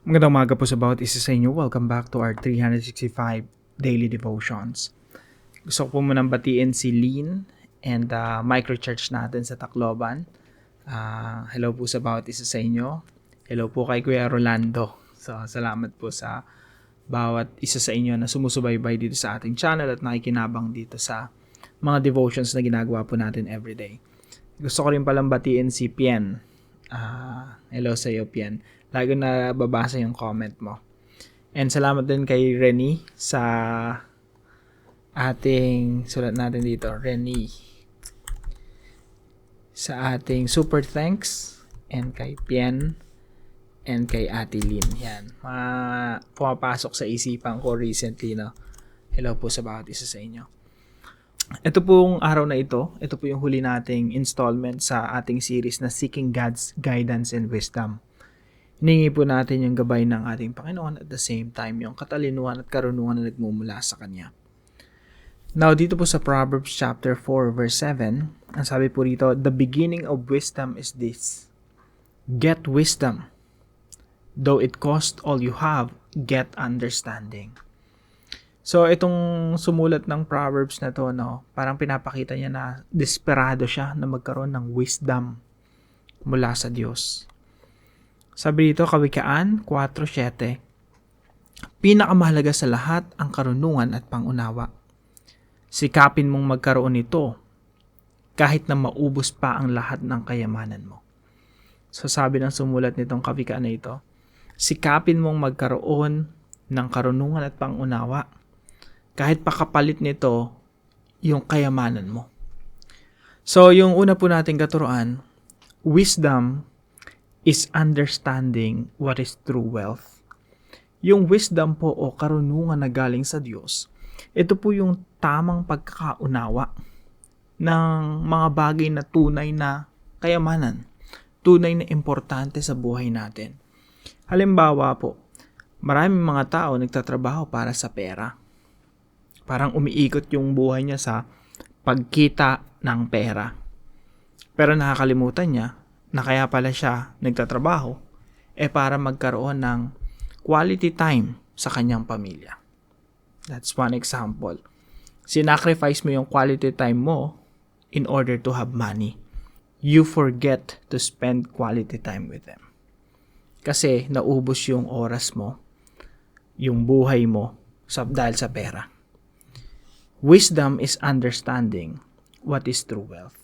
Magandang umaga po sa bawat isa sa inyo. Welcome back to our 365 Daily Devotions. Gusto ko po munang batiin si Lynn and microchurch natin sa Tacloban. Hello po sa bawat isa sa inyo. Hello po kay Kuya Rolando. So, salamat po sa bawat isa sa inyo na sumusubaybay dito sa ating channel at nakikinabang dito sa mga devotions na ginagawa po natin everyday. Gusto ko rin palang batiin si Pien. Hello sa iyo, Pien. Lagi na babasa yung comment mo. And salamat din kay Renny sa ating, sulat natin dito, Renny. Sa ating super thanks. And kay Pien. And kay Ate Lynn. Yan. Pumapasok sa isipan ko recently, no? Hello po sa bawat isa sa inyo. Ito pong araw na ito po yung huli nating installment sa ating series na Seeking God's Guidance and Wisdom. Hiningi po natin yung gabay ng ating Panginoon at the same time yung katalinuhan at karunungan na nagmumula sa Kanya. Now, dito po sa Proverbs chapter 4 verse 7, ang sabi po rito, "The beginning of wisdom is this. Get wisdom. Though it cost all you have, get understanding." So, itong sumulat ng Proverbs na to, no, parang pinapakita niya na desperado siya na magkaroon ng wisdom mula sa Diyos. Sabi dito, Kawikaan 4:7, "Pinakamahalaga sa lahat ang karunungan at pangunawa. Sikapin mong magkaroon nito kahit na maubos pa ang lahat ng kayamanan mo." So sabi ng sumulat nitong kawikaan na ito, sikapin mong magkaroon ng karunungan at pangunawa kahit pakapalit nito yung kayamanan mo. So yung una po nating katuruan, wisdom is understanding what is true wealth. Yung wisdom po o karunungan na galing sa Diyos, ito po yung tamang pagkakaunawa ng mga bagay na tunay na kayamanan, tunay na importante sa buhay natin. Halimbawa po, maraming mga tao nagtatrabaho para sa pera. Parang umiikot yung buhay niya sa pagkita ng pera. Pero nakakalimutan niya na kaya pala siya nagtatrabaho para magkaroon ng quality time sa kanyang pamilya. That's one example. Sinacrifice mo yung quality time mo in order to have money. You forget to spend quality time with them. Kasi naubos yung oras mo, yung buhay mo dahil sa pera. Wisdom is understanding what is true wealth.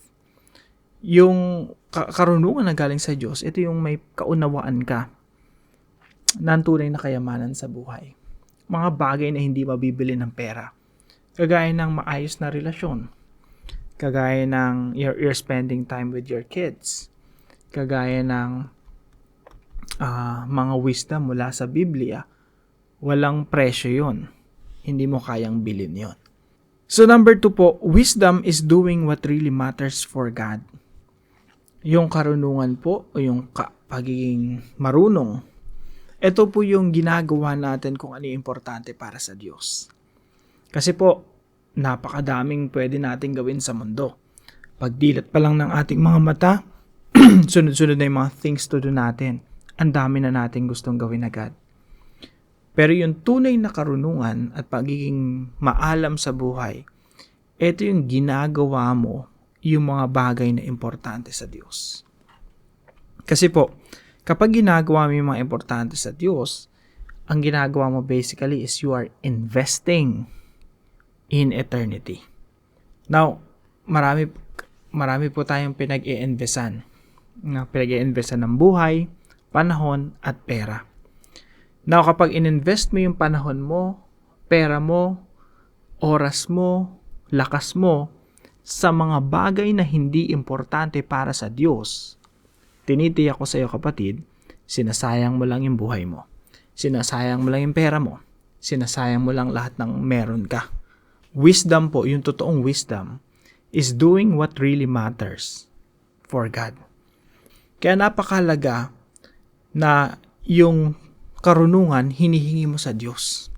Yung karunungan na galing sa Diyos, ito yung may kaunawaan ka ng tunay na kayamanan sa buhay. Mga bagay na hindi mabibili ng pera. Kagaya ng maayos na relasyon. Kagaya ng you're spending time with your kids. Kagaya ng mga wisdom mula sa Biblia. Walang presyo yun. Hindi mo kayang bilhin yun. So number 2 po, wisdom is doing what really matters for God. Yung karunungan po o yung pagiging marunong, ito po yung ginagawa natin kung ano yung importante para sa Diyos. Kasi po, napakadaming pwede natin gawin sa mundo. Pagdilat pa lang ng ating mga mata, sunod-sunod na yung mga things to do natin. Ang dami na natin gustong gawin agad. Pero yung tunay na karunungan at pagiging maalam sa buhay, ito yung ginagawa mo yung mga bagay na importante sa Diyos. Kasi po, kapag ginagawa mo yung mga importante sa Diyos, ang ginagawa mo basically is you are investing in eternity. Now, marami po tayong pinag-i-investan. Pinag-i-investan ng buhay, panahon, at pera. Now, kapag in-invest mo yung panahon mo, pera mo, oras mo, lakas mo, sa mga bagay na hindi importante para sa Diyos, tinitiyak ko sa iyo kapatid, sinasayang mo lang yung buhay mo. Sinasayang mo lang yung pera mo. Sinasayang mo lang lahat ng meron ka. Wisdom po, yung totoong wisdom, is doing what really matters for God. Kaya napakahalaga na yung karunungan hinihingi mo sa Diyos.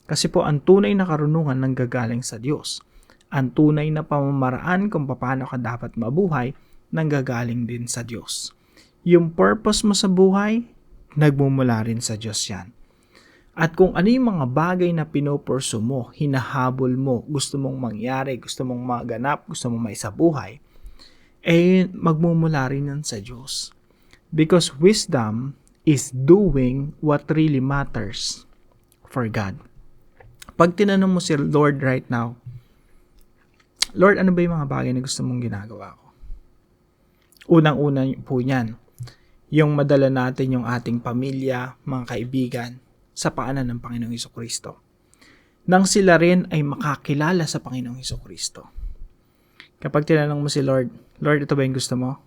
Kasi po ang tunay na karunungan nanggagaling sa Diyos. Ang tunay na pamamaraan kung paano ka dapat mabuhay nanggagaling din sa Diyos. Yung purpose mo sa buhay, nagmumula rin sa Diyos yan. At kung ano yung mga bagay na pinopursu mo, hinahabol mo, gusto mong mangyari, gusto mong maganap, gusto mong maisabuhay, magmumula rin yan sa Diyos. Because wisdom is doing what really matters for God. Pag tinanong mo si Lord right now, Lord, ano ba yung mga bagay na gusto mong ginagawa ko? Unang-una po yan, yung madala natin yung ating pamilya, mga kaibigan, sa paanan ng Panginoong Hesukristo. Nang sila rin ay makakilala sa Panginoong Hesukristo. Kapag tinanong mo si Lord, Lord, ito ba yung gusto mo?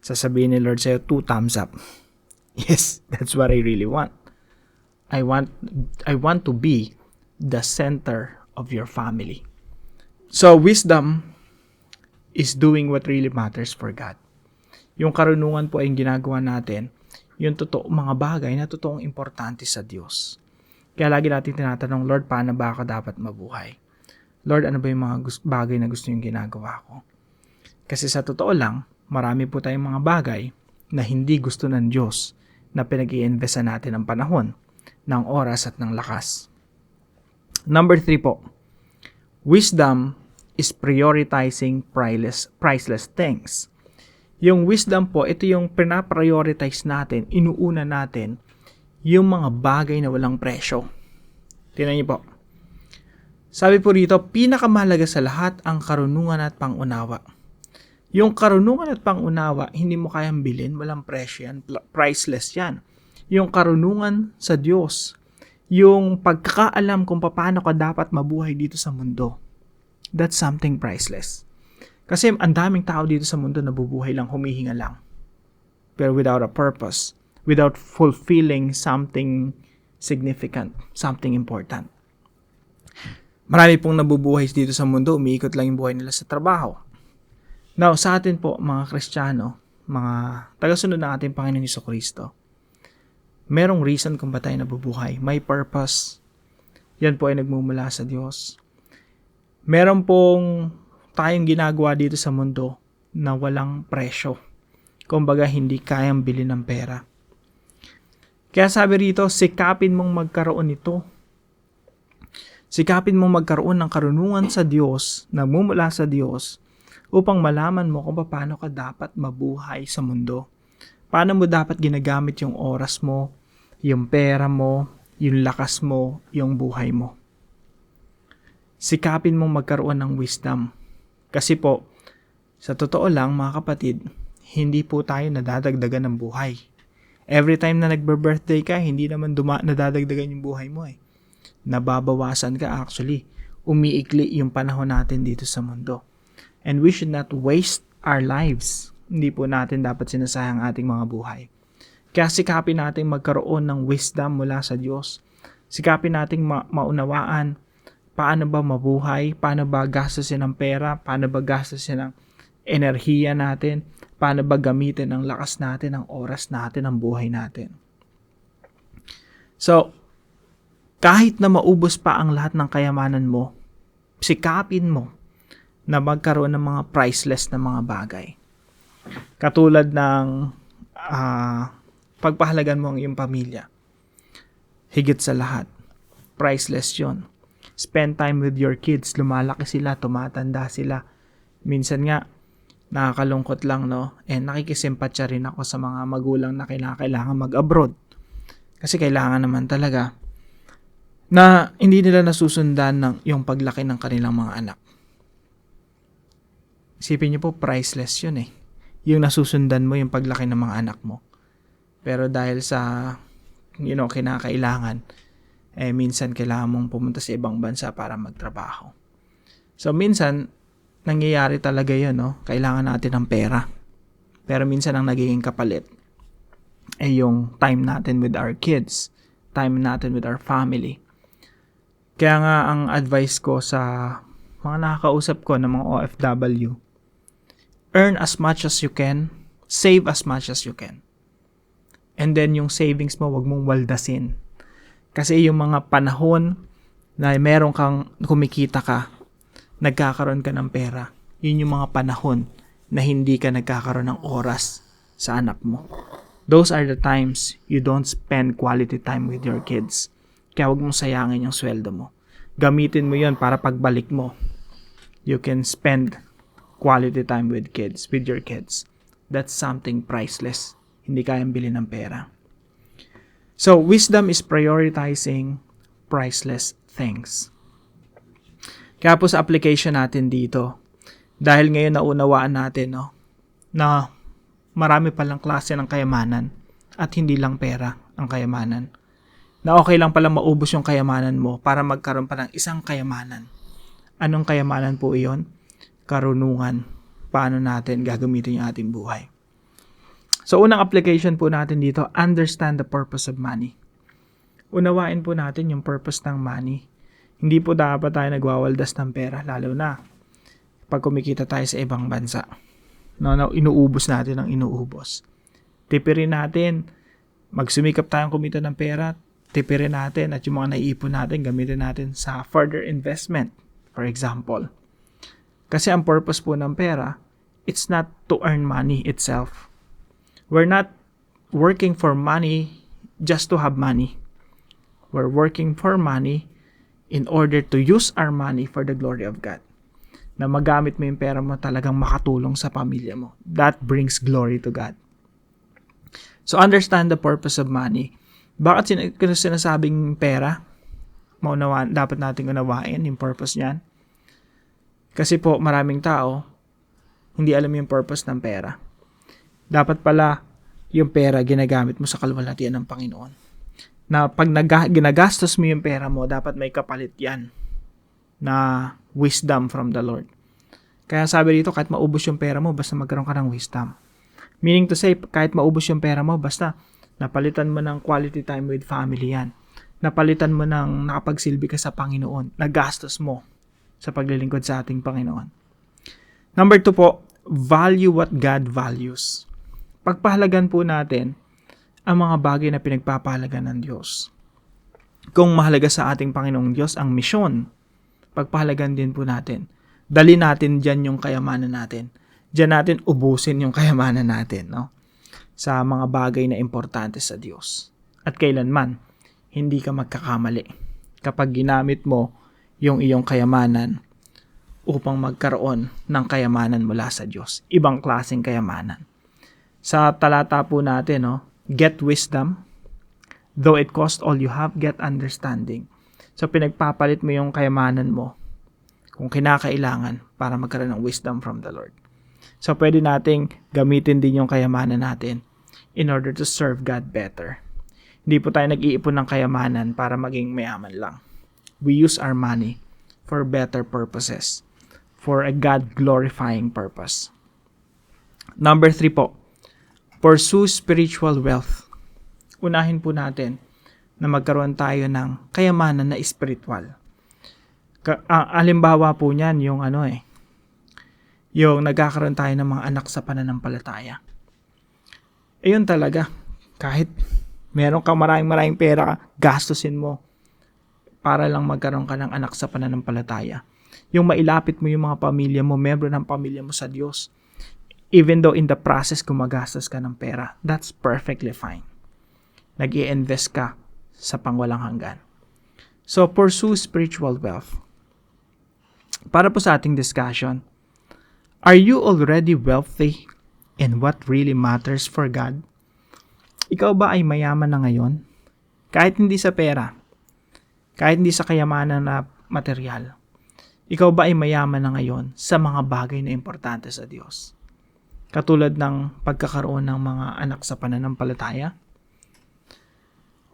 Sasabihin ni Lord sa'yo, 2 thumbs up. Yes, that's what I really want. I want to be the center of your family. So, wisdom is doing what really matters for God. Yung karunungan po ay ginagawa natin, yung mga bagay na totoong importante sa Diyos. Kaya lagi natin tinatanong, Lord, paano ba ako dapat mabuhay? Lord, ano ba yung mga bagay na gusto yung ginagawa ko? Kasi sa totoo lang, marami po tayong mga bagay na hindi gusto ng Diyos na pinag-i-investan natin ng panahon, ng oras at ng lakas. Number 3 po, wisdom is prioritizing priceless things. Yung wisdom po, ito yung pinaprioritize natin, inuuna natin yung mga bagay na walang presyo. Tingnan niyo po. Sabi po rito, pinakamahalaga sa lahat ang karunungan at pangunawa. Yung karunungan at pangunawa, hindi mo kayang bilhin, walang presyo yan, priceless yan. Yung karunungan sa Diyos, yung pagkakaalam kung paano ka dapat mabuhay dito sa mundo, that's something priceless. Kasi ang daming tao dito sa mundo nabubuhay lang, humihinga lang. Pero without a purpose, without fulfilling something significant, something important. Marami pong nabubuhay dito sa mundo, umiikot lang yung buhay nila sa trabaho. Now, sa atin po, mga Kristiyano, mga tagasunod ng ating Panginoong Hesukristo, merong reason kung ba tayo nabubuhay. May purpose. Yan po ay nagmumula sa Diyos. Meron pong tayong ginagawa dito sa mundo na walang presyo. Kumbaga, hindi kayang bilhin ng pera. Kaya sabi rito, sikapin mong magkaroon nito. Sikapin mong magkaroon ng karunungan sa Diyos, na mumula sa Diyos, upang malaman mo kung paano ka dapat mabuhay sa mundo. Paano mo dapat ginagamit yung oras mo, yung pera mo, yung lakas mo, yung buhay mo. Sikapin mong magkaroon ng wisdom. Kasi po, sa totoo lang mga kapatid, hindi po tayo nadadagdagan ng buhay. Every time na nagbe-birthday ka, hindi naman nadadagdagan yung buhay mo eh. Nababawasan ka actually. Umiikli yung panahon natin dito sa mundo. And we should not waste our lives. Hindi po natin dapat sinasayang ating mga buhay. Kaya sikapin natin magkaroon ng wisdom mula sa Diyos. Sikapin natin maunawaan paano ba mabuhay, paano ba gastusin ng pera, paano ba gastusin ng enerhiya natin, paano ba gamitin ang lakas natin, ang oras natin, ang buhay natin. So, kahit na maubos pa ang lahat ng kayamanan mo, sikapin mo na magkaroon ng mga priceless na mga bagay. Katulad ng pagpahalagan mo ang iyong pamilya. Higit sa lahat, priceless yon. Spend time with your kids. Lumalaki sila, tumatanda sila. Minsan nga, nakakalungkot lang, no? And nakikisimpatya rin ako sa mga magulang na kailangan mag-abroad. Kasi kailangan naman talaga na hindi nila nasusundan ng yung paglaki ng kanilang mga anak. Isipin niyo po, priceless yun eh. Yung nasusundan mo yung paglaki ng mga anak mo. Pero dahil sa, kinakailangan, minsan kailangan mong pumunta sa ibang bansa para magtrabaho. So, minsan, nangyayari talaga yun, no? Kailangan natin ng pera. Pero minsan ang nagiging kapalit ay yung time natin with our kids, time natin with our family. Kaya nga, ang advice ko sa mga nakakausap ko ng mga OFW, earn as much as you can, save as much as you can. And then, yung savings mo, wag mong waldasin. Kasi yung mga panahon na meron kang kumikita ka, nagkakaroon ka ng pera, yun yung mga panahon na hindi ka nagkakaroon ng oras sa anak mo. those are the times you don't spend quality time with your kids. Kaya huwag mong sayangin yung sweldo mo. Gamitin mo yun para pagbalik mo, you can spend quality time with your kids. That's something priceless. Hindi kayang bilhin ng pera. So, wisdom is prioritizing priceless things. Kaya po sa application natin dito, dahil ngayon naunawaan natin, no, na marami palang klase ng kayamanan at hindi lang pera ang kayamanan. Na okay lang palang maubos yung kayamanan mo para magkaroon pa ng isang kayamanan. Anong kayamanan po iyon? Karunungan. Paano natin gagamitin yung ating buhay. So, unang application po natin dito, understand the purpose of money. Unawain po natin yung purpose ng money. Hindi po dapat tayo nagwawaldas ng pera, lalo na pag kumikita tayo sa ibang bansa. No, inuubos natin ang inuubos. Tipirin natin, magsumikap tayong kumita ng pera, tipirin natin at yung mga naiipon natin, gamitin natin sa further investment, for example. Kasi ang purpose po ng pera, it's not to earn money itself. We're not working for money just to have money. We're working for money in order to use our money for the glory of God. Na magamit mo yung pera mo talagang makatulong sa pamilya mo. That brings glory to God. So understand the purpose of money. Bakit sinasabing pera? Dapat nating unawain yung purpose niyan. Kasi po maraming tao hindi alam yung purpose ng pera. Dapat pala yung pera ginagamit mo sa kaluwalhatian ng Panginoon. Na pag ginagastos mo yung pera mo, dapat may kapalit yan na wisdom from the Lord. Kaya sabi dito, kahit maubos yung pera mo, basta magkaroon ka ng wisdom. Meaning to say, kahit maubos yung pera mo, basta napalitan mo ng quality time with family yan. Napalitan mo ng nakapagsilbi ka sa Panginoon. Nagastos mo sa paglilingkod sa ating Panginoon. Number 2 po, value what God values. Pagpahalagan po natin ang mga bagay na pinagpapahalagan ng Diyos. Kung mahalaga sa ating Panginoong Diyos ang misyon, pagpahalagan din po natin. Dali natin dyan yung kayamanan natin. Diyan natin ubusin yung kayamanan natin, no? Sa mga bagay na importante sa Diyos. At kailanman, hindi ka magkakamali kapag ginamit mo yung iyong kayamanan upang magkaroon ng kayamanan mula sa Diyos. Ibang klaseng kayamanan. Sa talata po natin, no, get wisdom, though it cost all you have, get understanding. So, pinagpapalit mo yung kayamanan mo kung kinakailangan para magkaroon ng wisdom from the Lord. So, pwede nating gamitin din yung kayamanan natin in order to serve God better. Hindi po tayo nag-iipon ng kayamanan para maging mayaman lang. We use our money for better purposes, for a God-glorifying purpose. Number 3 po, pursue spiritual wealth. Unahin po natin na magkaroon tayo ng kayamanan na spiritual. Halimbawa po niyan yung yung nagkakaroon tayo ng mga anak sa pananampalataya. Ayun talaga, kahit meron kang maraming pera, gastusin mo para lang magkaroon ka ng anak sa pananampalataya. Yung mailapit mo yung mga pamilya mo, membro ng pamilya mo sa Diyos. Even though in the process gumagastos ka ng pera, that's perfectly fine. Nag-i-invest ka sa pangwalang hanggan. So, pursue spiritual wealth. Para po sa ating discussion, are you already wealthy in what really matters for God? Ikaw ba ay mayaman na ngayon? Kahit hindi sa pera, kahit hindi sa kayamanan na material, ikaw ba ay mayaman na ngayon sa mga bagay na importante sa Diyos? Katulad ng pagkakaroon ng mga anak sa pananampalataya?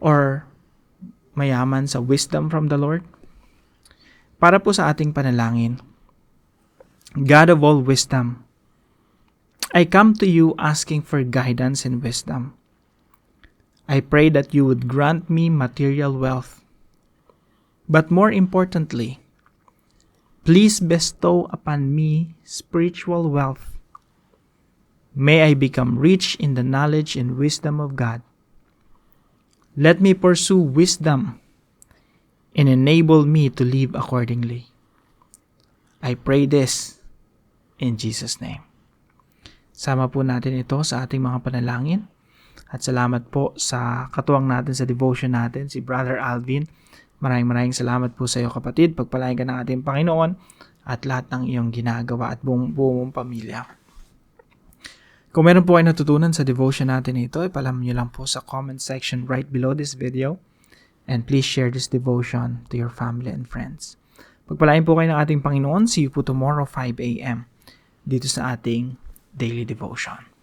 Or mayaman sa wisdom from the Lord? Para po sa ating panalangin, God of all wisdom, I come to you asking for guidance and wisdom. I pray that you would grant me material wealth. But more importantly, please bestow upon me spiritual wealth. May I become rich in the knowledge and wisdom of God. Let me pursue wisdom and enable me to live accordingly. I pray this in Jesus' name. Sama po natin ito sa ating mga panalangin. At salamat po sa katuwang natin sa devotion natin, si Brother Alvin. Maraming salamat po sa iyo, kapatid. Pagpalain ka ng ating Panginoon at lahat ng iyong ginagawa at buong mong pamilya. Kung meron po kayo natutunan sa devotion natin ito, ipalam nyo lang po sa comment section right below this video. And please share this devotion to your family and friends. Pagpalain po kayo ng ating Panginoon. See you po tomorrow 5 a.m. dito sa ating daily devotion.